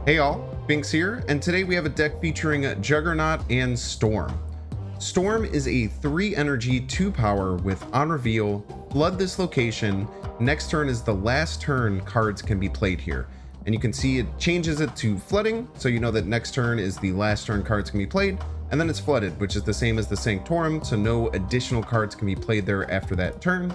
Hey all, Binks here, and today we have a deck featuring Juggernaut and Storm. Storm is a 3 energy, 2 power with on reveal, flood this location, next turn is the last turn cards can be played here. And you can see it changes it to flooding, so you know that next turn is the last turn cards can be played, and then it's flooded, which is the same as the Sanctorum, so no additional cards can be played there after that turn.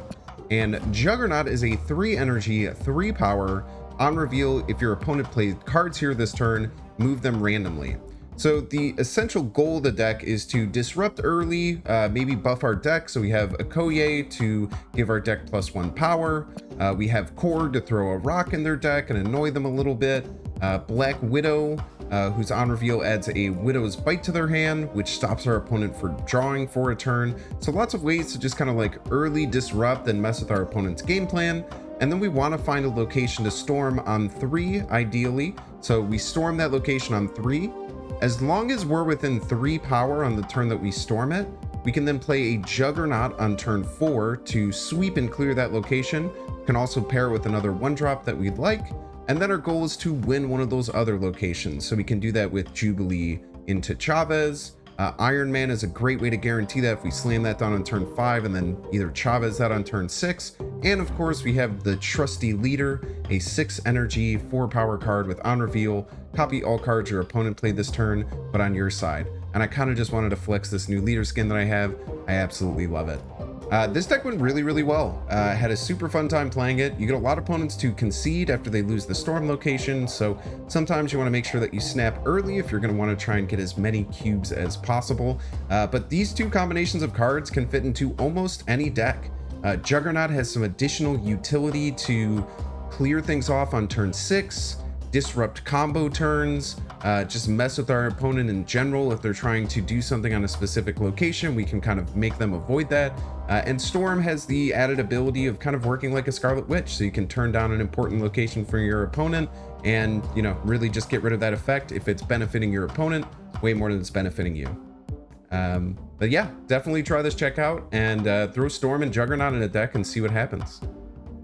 And Juggernaut is a 3 energy, 3 power, on reveal, if your opponent played cards here this turn, move them randomly. So the essential goal of the deck is to disrupt early, maybe buff our deck. So we have Okoye to give our deck +1 power. We have Korg to throw a rock in their deck and annoy them a little bit. Black Widow, whose on reveal adds a Widow's Bite to their hand, which stops our opponent from drawing for a turn. So lots of ways to just kind of like early disrupt and mess with our opponent's game plan. And then we want to find a location to storm on 3, ideally. So we storm that location on 3. As long as we're within 3 power on the turn that we storm it, we can then play a Juggernaut on turn 4 to sweep and clear that location. Can also pair it with another 1-drop that we'd like. And then our goal is to win one of those other locations. So we can do that with Jubilee into Chavez. Iron Man is a great way to guarantee that if we slam that down on turn 5 and then either Chavez that on turn 6. And of course we have the trusty leader, a 6 energy, 4 power card with on reveal. Copy all cards your opponent played this turn, but on your side. And I kind of just wanted to flex this new leader skin that I have. I absolutely love it. This deck went really well. Had a super fun time playing it. You get a lot of opponents to concede after they lose the storm location, so sometimes you want to make sure that you snap early if you're going to want to try and get as many cubes as possible. But these 2 combinations of cards can fit into almost any deck. Juggernaut has some additional utility to clear things off on turn 6, disrupt combo turns, just mess with our opponent in general. If they're trying to do something on a specific location, we can kind of make them avoid that. And Storm has the added ability of kind of working like a Scarlet Witch, so you can turn down an important location for your opponent and, you know, really just get rid of that effect if it's benefiting your opponent way more than it's benefiting you. But yeah, definitely try this check out and throw Storm and Juggernaut in a deck and see what happens.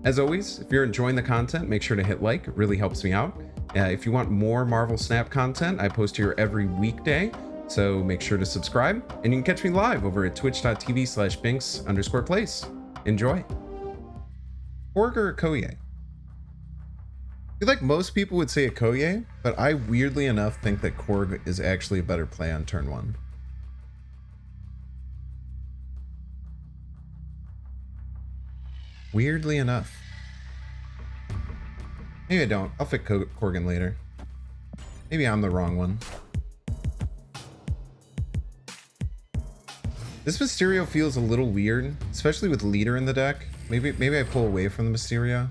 As always, if you're enjoying the content, make sure to hit like. It really helps me out. If you want more Marvel Snap content, I post here every weekday, so make sure to subscribe. And you can catch me live over at twitch.tv/binks_plays. Enjoy. Korg or Okoye? I feel like most people would say Okoye, but I weirdly enough think that Korg is actually a better play on turn 1. Weirdly enough. Maybe I don't. I'll fit Korgan later. Maybe I'm the wrong one. This Mysterio feels a little weird, especially with leader in the deck. Maybe I pull away from the Mysterio.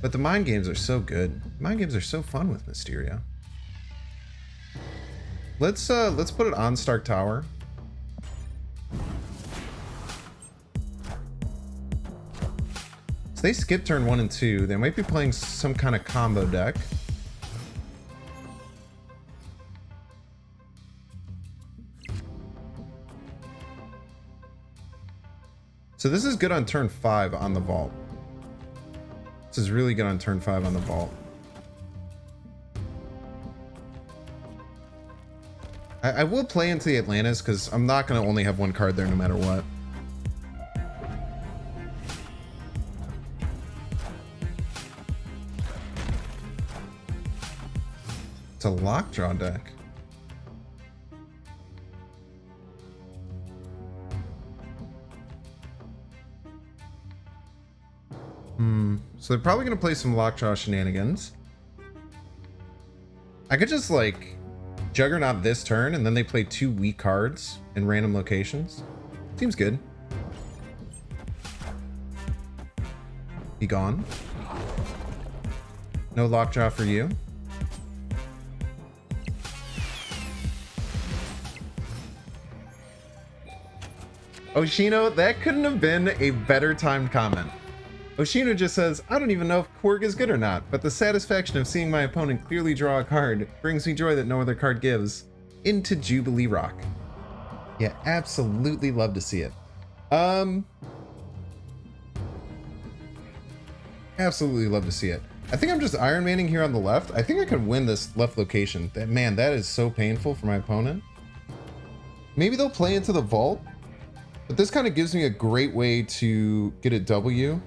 But the mind games are so good. Mind games are so fun with Mysterio. Let's put it on Stark Tower. So they skip turn 1 and 2. They might be playing some kind of combo deck. So this is good on turn 5 on the vault. This is really good on turn 5 on the vault. I will play into the Atlantis because I'm not going to only have 1 card there no matter what. It's a lockjaw deck. So they're probably going to play some lockjaw shenanigans. I could just like Juggernaut this turn and then they play 2 weak cards in random locations. Seems good. Be gone. No lockjaw for you. Oshino, that couldn't have been a better timed comment. Oshino just says, I don't even know if Korg is good or not, but the satisfaction of seeing my opponent clearly draw a card brings me joy that no other card gives. Into Jubilee Rock. Yeah, absolutely love to see it. Absolutely love to see it. I think I'm just Iron Manning here on the left. I think I could win this left location. Man, that is so painful for my opponent. Maybe they'll play into the vault, but this kind of gives me a great way to get a W.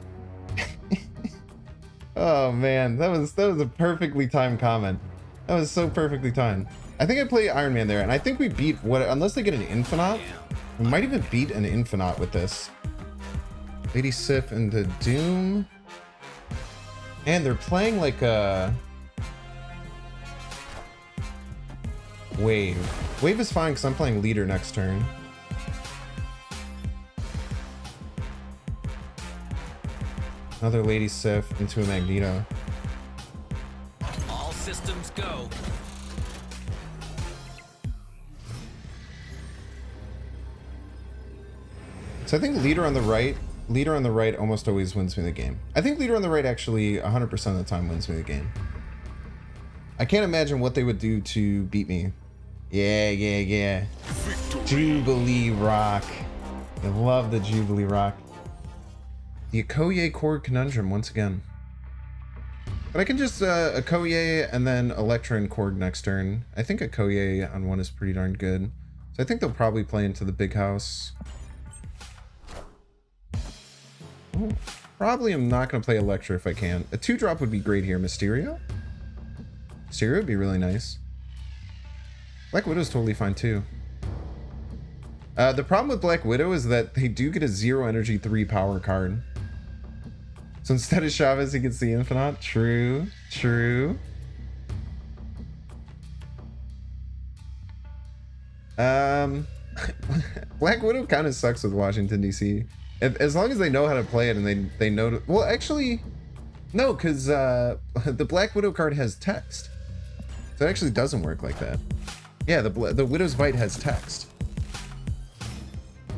Oh man, that was a perfectly timed comment. That was so perfectly timed. I think I play Iron Man there, and I think we beat what, unless they get an Infinite, we might even beat an Infinite with this. Lady Sif into Doom. And they're playing like a Wave. Wave is fine because I'm playing Leader next turn. Another Lady Sif into a Magneto. All systems go. So I think Leader on the right almost always wins me the game. I think Leader on the right actually 100% of the time wins me the game. I can't imagine what they would do to beat me. Yeah. Victory. Jubilee Rock. I love the Jubilee Rock. The Okoye Korg Conundrum once again. But I can just Okoye and then Electra and Korg next turn. I think Okoye on one is pretty darn good. So I think they'll probably play into the big house. Ooh, probably I'm not going to play Electra if I can. A 2-drop would be great here. Mysterio? Mysterio would be really nice. Black Widow's totally fine too. The problem with Black Widow is that they do get a 0 energy 3 power card. So instead of Chavez, he gets the Infinite. True. Black Widow kind of sucks with Washington, D.C. As long as they know how to play it and they know to, well, actually, no, because the Black Widow card has text. So it actually doesn't work like that. Yeah, the Widow's Bite has text.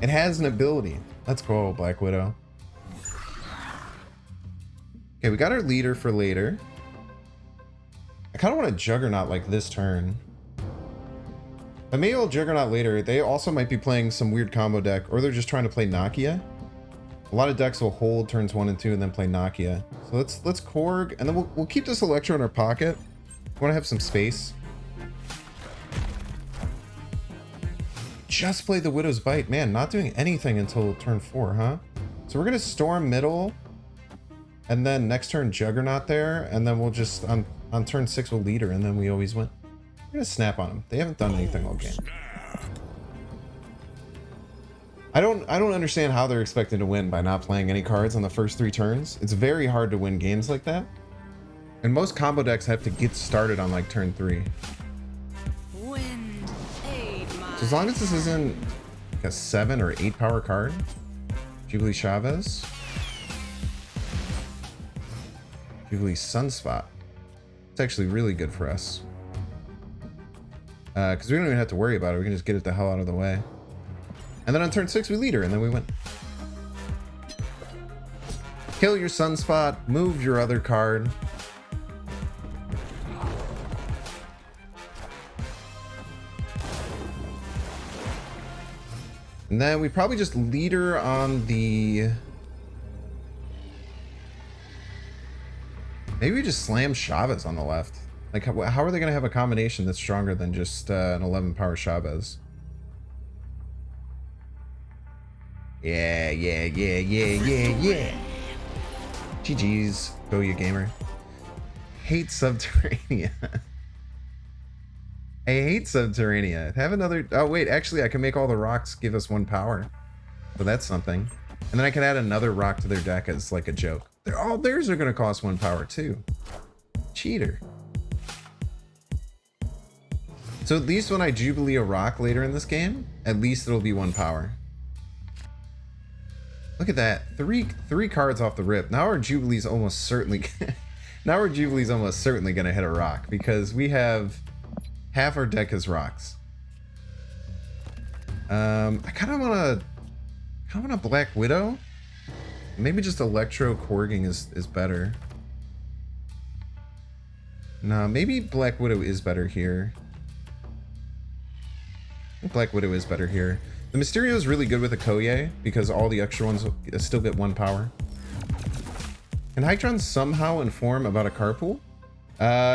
It has an ability. Let's go, Black Widow. Okay, we got our Leader for later. I kind of want a Juggernaut like this turn. But maybe I'll Juggernaut later. They also might be playing some weird combo deck, or they're just trying to play Nakia. A lot of decks will hold turns 1 and 2 and then play Nakia. So let's Korg, and then we'll keep this Electro in our pocket. We want to have some space. Just play the Widow's Bite. Man, not doing anything until turn 4, huh? So we're gonna Storm middle, and then next turn Juggernaut there, and then we'll just on turn 6 we'll Leader, and then we always win. We're gonna snap on them. They haven't done anything all game. I don't understand how they're expected to win by not playing any cards on the first 3 turns. It's very hard to win games like that. And most combo decks have to get started on like turn 3. So as long as this isn't like a 7 or 8 power card. Jubilee Chavez. Jubilee Sunspot. It's actually really good for us. Because we don't even have to worry about it. We can just get it the hell out of the way. And then on turn 6 we Leader, and then we win. Kill your Sunspot, move your other card. And then we probably just Leader on the... Maybe we just slam Chavez on the left. Like, how are they going to have a combination that's stronger than just an 11 power Chavez? Yeah. GG's. Go, you gamer. Hate Subterranea. I hate Subterranea. Have another... Oh, wait. Actually, I can make all the rocks give us 1 power. So that's something. And then I can add another rock to their deck as like a joke. All theirs are going to cost 1 power too. Cheater. So at least when I Jubilee a rock later in this game, at least it'll be 1 power. Look at that. Three cards off the rip. Now our Jubilee's almost certainly... now our Jubilee's almost certainly going to hit a rock because we have... half our deck is rocks. I kind of want a Black Widow. Maybe just Electro Korging is better. No, maybe Black Widow is better here. I think Black Widow is better here. The Mysterio is really good with Okoye because all the extra ones still get 1 power. Can Hydron somehow inform about a carpool?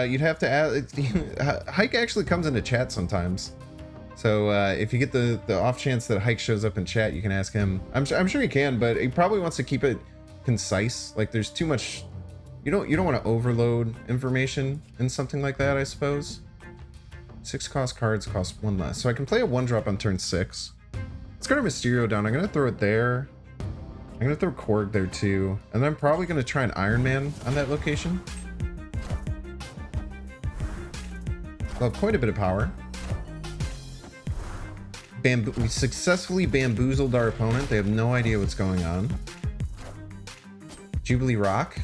You'd have to add. Hike actually comes into chat sometimes. So if you get the off chance that Hike shows up in chat, you can ask him. I'm sure he can, but he probably wants to keep it concise. Like there's too much. You don't want to overload information in something like that, I suppose. 6 cost cards cost 1 less. So I can play a 1-drop on turn 6. Let's go to Mysterio down. I'm gonna throw it there. I'm gonna throw Korg there too. And then I'm probably gonna try an Iron Man on that location. Well, quite a bit of power. We successfully bamboozled our opponent. They have no idea what's going on. Jubilee Rock.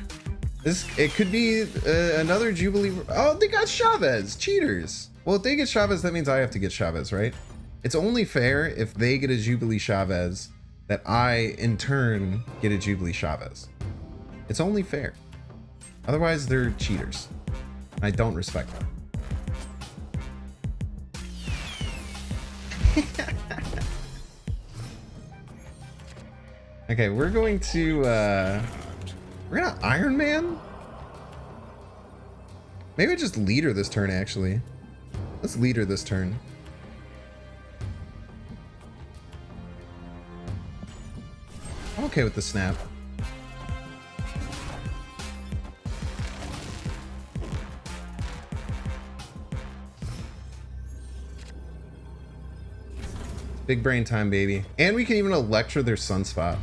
It could be another Jubilee. Oh, they got Chavez. Cheaters. Well, if they get Chavez, that means I have to get Chavez, right? It's only fair if they get a Jubilee Chavez that I, in turn, get a Jubilee Chavez. It's only fair. Otherwise, they're cheaters. I don't respect them. Okay, we're going to we're gonna Iron Man? Maybe just leader this turn, actually. Let's leader this turn. I'm okay with the snap. Big brain time, baby. And we can even electro their sunspot.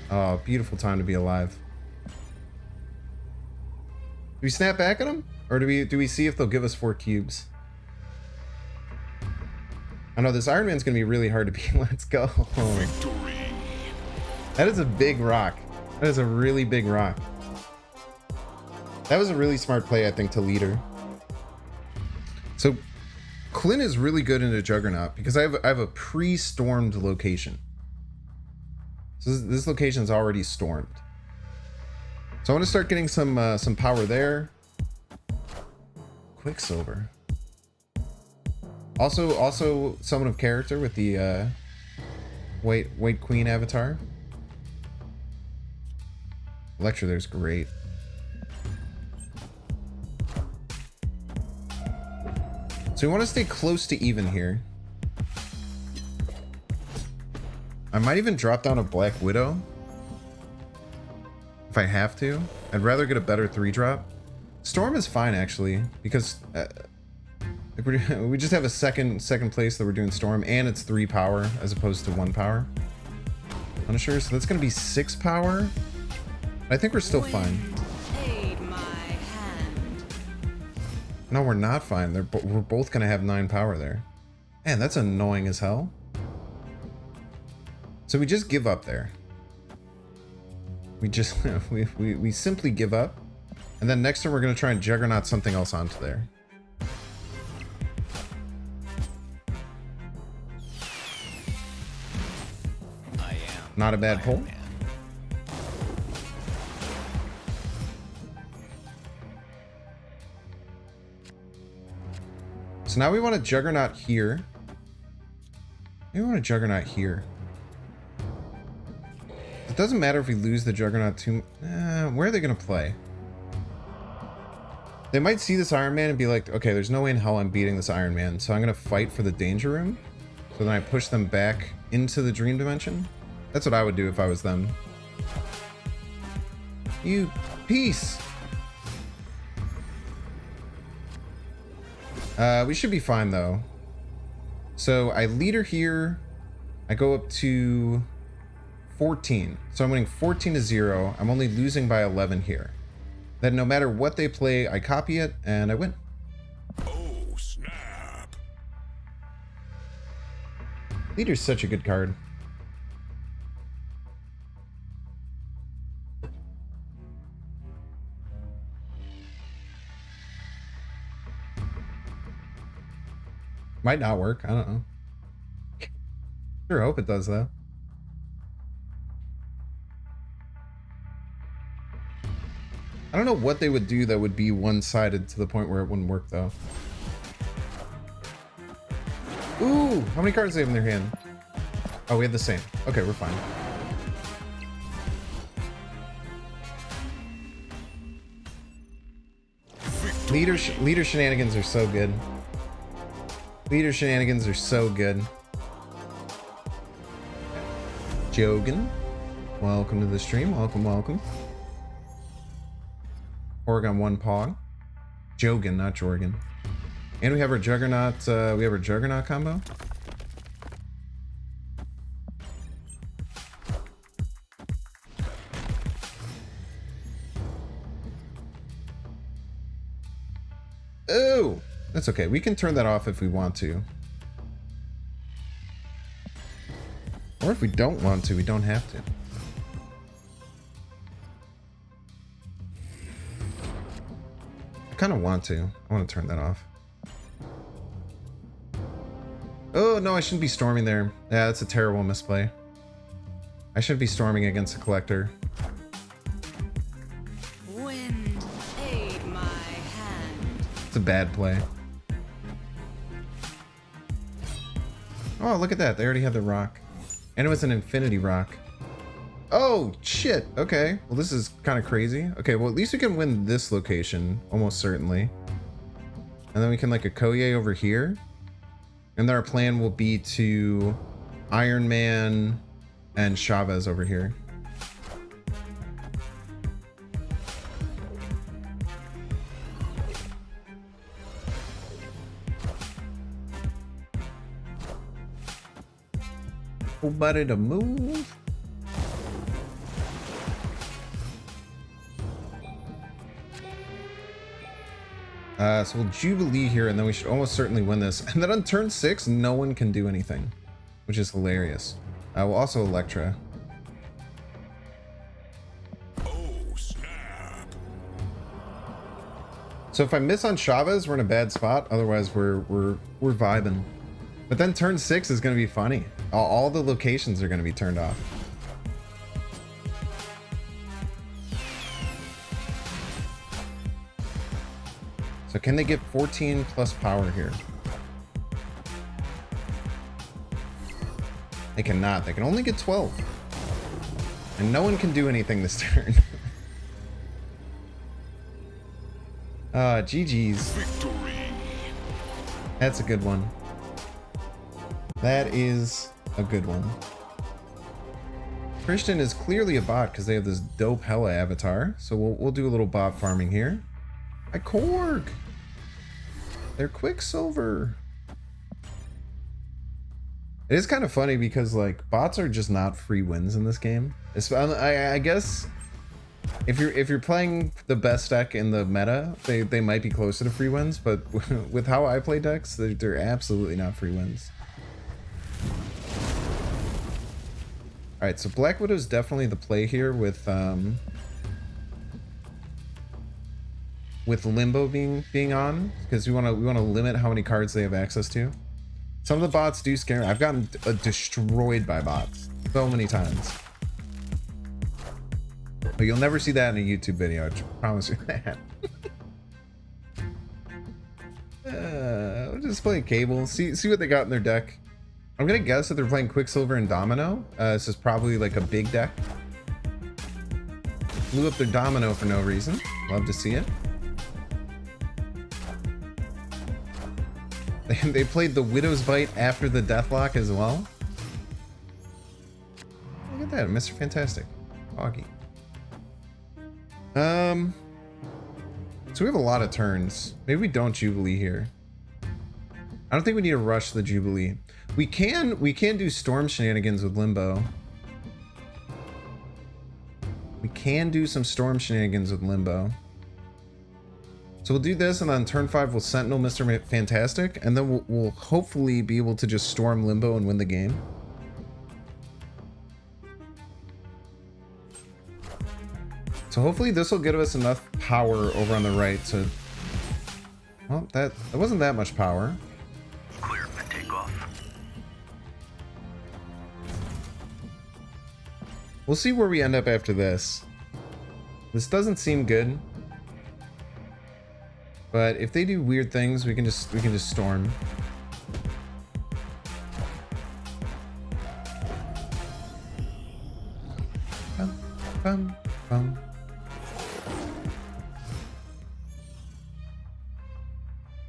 Oh, beautiful time to be alive. Do we snap back at them? Or do we see if they'll give us 4 cubes? I know this Iron Man's gonna be really hard to beat. Let's go. Victory. That is a big rock. That is a really big rock. That was a really smart play, I think, to leader. So Clint is really good in a Juggernaut because I have a pre-stormed location. So this location is already stormed. So I want to start getting some power there. Quicksilver. Also someone of character with the White Queen avatar. Lecture there's great. So we want to stay close to even here. I might even drop down a Black Widow. If I have to. I'd rather get a better 3-drop. Storm is fine, actually, because we just have a second place that we're doing Storm, and it's 3 power as opposed to 1 power. Punisher, so that's going to be 6 power. I think we're still fine. No, we're not fine. We're both gonna have 9 power there. Man, that's annoying as hell. So we just give up there. We just we simply give up, and then next turn we're gonna try and Juggernaut something else onto there. Not a bad pull. So now we want a Juggernaut here. Maybe we want a Juggernaut here. It doesn't matter if we lose the Juggernaut too. Where are they gonna play? They might see this Iron Man and be like, okay, there's no way in hell I'm beating this Iron Man, so I'm gonna fight for the Danger Room. So then I push them back into the Dream Dimension. That's what I would do if I was them. You piece. We should be fine though. So I leader here. I go up to 14. So I'm winning 14-0. I'm only losing by 11 here. Then no matter what they play, I copy it and I win. Oh, snap. Leader's such a good card. Might not work. I don't know. Sure hope it does though. I don't know what they would do that would be one-sided to the point where it wouldn't work though. Ooh, how many cards do they have in their hand? Oh, we have the same. Okay, we're fine. Leader shenanigans are so good. Leader shenanigans are so good. Jogan, welcome to the stream. Welcome, welcome. Oregon 1 Pog. Jogan, not Jorgen. And we have our Juggernaut. We have our Juggernaut combo. Oh, that's okay. We can turn that off if we want to. Or if we don't want to, we don't have to. I kind of want to. I want to turn that off. Oh, no, I shouldn't be storming there. Yeah, that's a terrible misplay. I should be storming against a collector. Wind, aid my hand. It's a bad play. Oh, look at that. They already had the rock. And it was an infinity rock. Oh, shit. Okay. Well, this is kind of crazy. Okay, well, at least we can win this location. Almost certainly. And then we can, like, Okoye over here. And then our plan will be to Iron Man and Chavez over here. Nobody to move. So we'll Jubilee here, and then we should almost certainly win this. And then on turn 6, no one can do anything, which is hilarious. We'll also Electra. Oh, snap. So if I miss on Chavez, we're in a bad spot. Otherwise, we're vibing. But then turn 6 is going to be funny. All the locations are going to be turned off. So can they get 14 plus power here? They cannot. They can only get 12. And no one can do anything this turn. GG's. Victory. That's a good one. That is a good one. Christian is clearly a bot because they have this dope hella avatar. So we'll do a little bot farming here. I korg. They're Quicksilver. It is kind of funny because like bots are just not free wins in this game. I guess if you're playing the best deck in the meta, they might be closer to free wins. But with how I play decks, they're absolutely not free wins. All right, so Black Widow is definitely the play here with Limbo being on, because we want to limit how many cards they have access to. Some of the bots do scare me. I've gotten destroyed by bots so many times. But you'll never see that in a YouTube video, I promise you that. We'll just play Cable, see what they got in their deck. I'm gonna guess that they're playing Quicksilver and Domino. This is probably like a big deck. Blew up their Domino for no reason. Love to see it. They played the Widow's Bite after the Deathlock as well. Look at that, Mr. Fantastic. Foggy. So we have a lot of turns. Maybe we don't Jubilee here. I don't think we need to rush the Jubilee. We can do Storm shenanigans with Limbo. We can do some Storm shenanigans with Limbo. So we'll do this, and on turn 5 we'll Sentinel Mr. Fantastic, and then we'll hopefully be able to just storm Limbo and win the game. So hopefully this will give us enough power over on the right to... Well, that wasn't that much power. Clear for takeoff. We'll see where we end up after this. This doesn't seem good. But if they do weird things, we can just storm. Bum, bum, bum.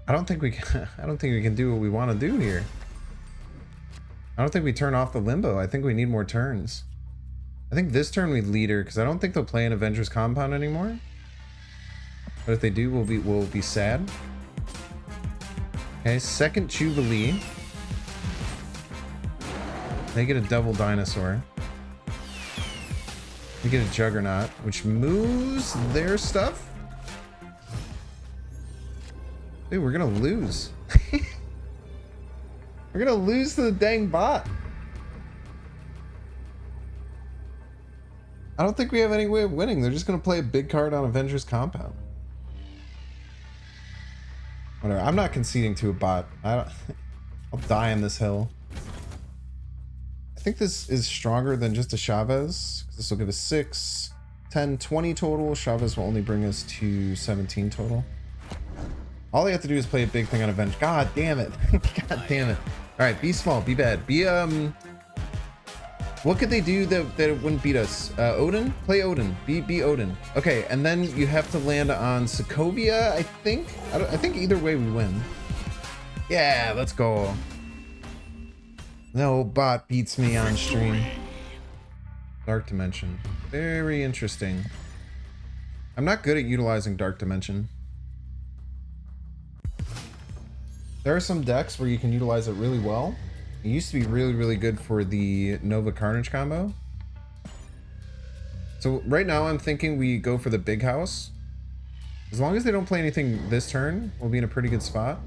I don't think we can, I don't think we can do what we want to do here. I don't think we turn off the Limbo. I think we need more turns. I think this turn we leader because I don't think they'll play an Avengers Compound anymore. But if they do, we'll be sad. Okay, second Jubilee. They get a double dinosaur. We get a Juggernaut, which moves their stuff. Dude, we're gonna lose. We're gonna lose to the dang bot. I don't think we have any way of winning. They're just gonna play a big card on Avengers Compound. Whatever. I'm not conceding to a bot. I'll die in this hill. I think this is stronger than just a Chavez. This will give us 6, 10, 20 total. Chavez will only bring us to 17 total. All they have to do is play a big thing on Avenge. God damn it. God damn it. All right, be small, be bad. Be, what could they do that it wouldn't beat us? Odin? Play Odin. Be Odin. Okay, and then you have to land on Sokovia, I think? I think either way we win. Yeah, let's go. No bot beats me on stream. Dark Dimension. Very interesting. I'm not good at utilizing Dark Dimension. There are some decks where you can utilize it really well. It used to be really, really good for the Nova Carnage combo. So right now I'm thinking we go for the big house. As long as they don't play anything this turn, we'll be in a pretty good spot.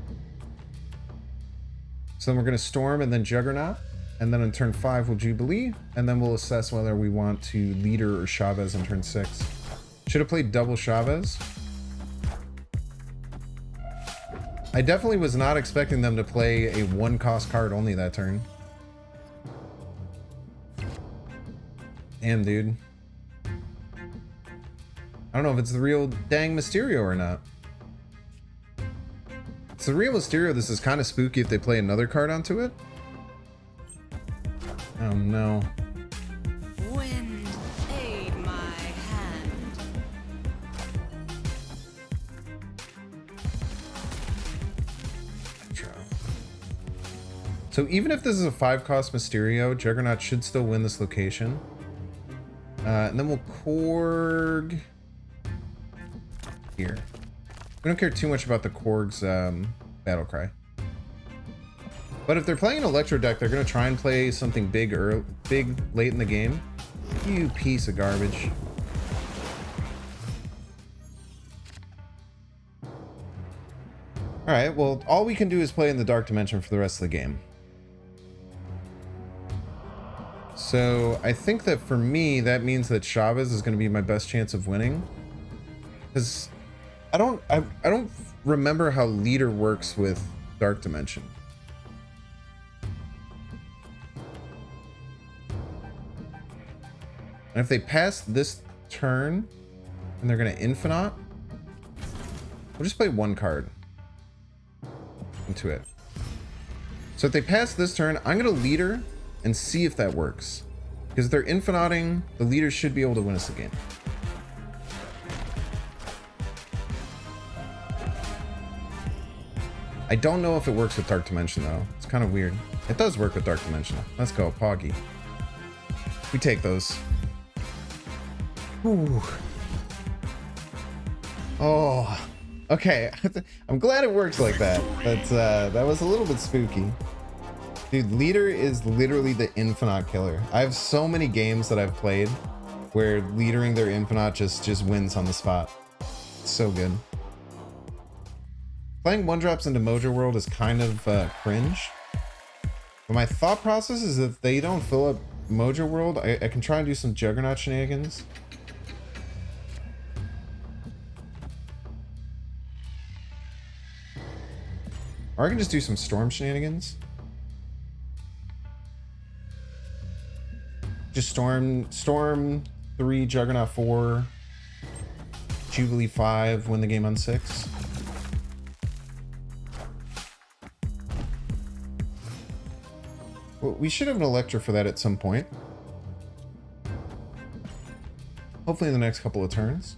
So then we're going to Storm and then Juggernaut. And then on turn 5 we'll Jubilee. And then we'll assess whether we want to Leader or Chavez on turn 6. Should have played double Chavez. I definitely was not expecting them to play a 1-cost card only that turn. Damn, dude. I don't know if it's the real dang Mysterio or not. If it's the real Mysterio, this is kind of spooky if they play another card onto it. Oh no. Wind, aid my hand. So even if this is a 5-cost Mysterio, Juggernaut should still win this location. And then we'll Korg here. We don't care too much about the Korg's battle cry. But if they're playing an Electro deck, they're going to try and play something big late in the game. You piece of garbage. Alright, well, all we can do is play in the Dark Dimension for the rest of the game. So I think that for me, that means that Chavez is going to be my best chance of winning. Because I don't remember how Leader works with Dark Dimension. And if they pass this turn and they're going to Infinite, we'll just play 1 card into it. So if they pass this turn, I'm going to Leader and see if that works. Because if they're infiniting, the Leader should be able to win us the game. I don't know if it works with Dark Dimension though. It's kind of weird. It does work with Dark Dimension. Let's go, Poggy. We take those. Ooh. Oh. Okay. I'm glad it works like that. That was a little bit spooky. Dude, Leader is literally the Infinite killer. I have so many games that I've played where leadering their Infinite just wins on the spot. It's so good. Playing 1-drops into Mojo World is kind of cringe. But my thought process is if they don't fill up Mojo World, I can try and do some Juggernaut shenanigans. Or I can just do some Storm shenanigans. Just Storm 3, Juggernaut 4, Jubilee 5, win the game on 6. Well, we should have an Electro for that at some point. Hopefully in the next couple of turns.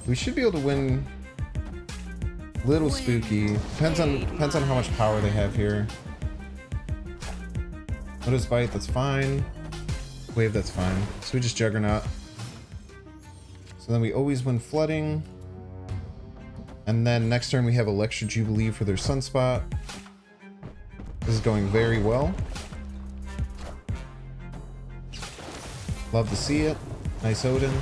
We should be able to win. Little spooky. Depends on how much power they have here. Notice bite, that's fine. Wave, that's fine. So we just Juggernaut. So then we always win flooding. And then next turn we have Electro Jubilee for their Sunspot. This is going very well. Love to see it. Nice Odin.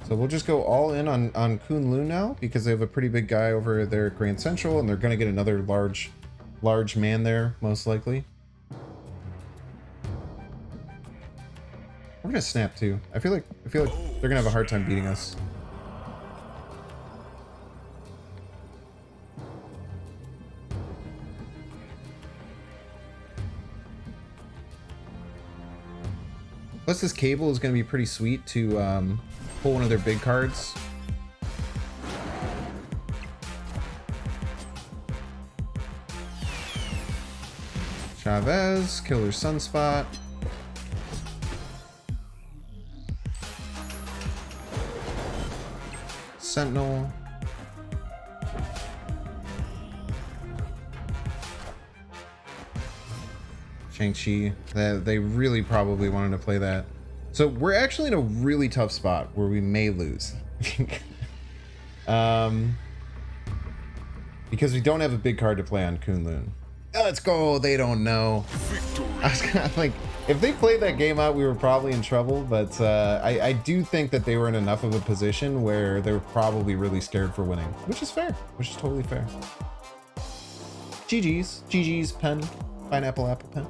So we'll just go all in on Kunlun now because they have a pretty big guy over there at Grand Central, and they're going to get another large man there, most likely. We're going to snap too. I feel like they're going to have a hard time beating us. Plus this cable is going to be pretty sweet to pull one of their big cards. Chavez, Killer Sunspot. Sentinel. Shang-Chi. They really probably wanted to play that. So we're actually in a really tough spot where we may lose. Because we don't have a big card to play on Kunlun. Let's go, they don't know. I was kind of like, if they played that game out, we were probably in trouble, but I do think that they were in enough of a position where they were probably really scared for winning, which is fair, which is totally fair. GG's, pen, pineapple apple pen.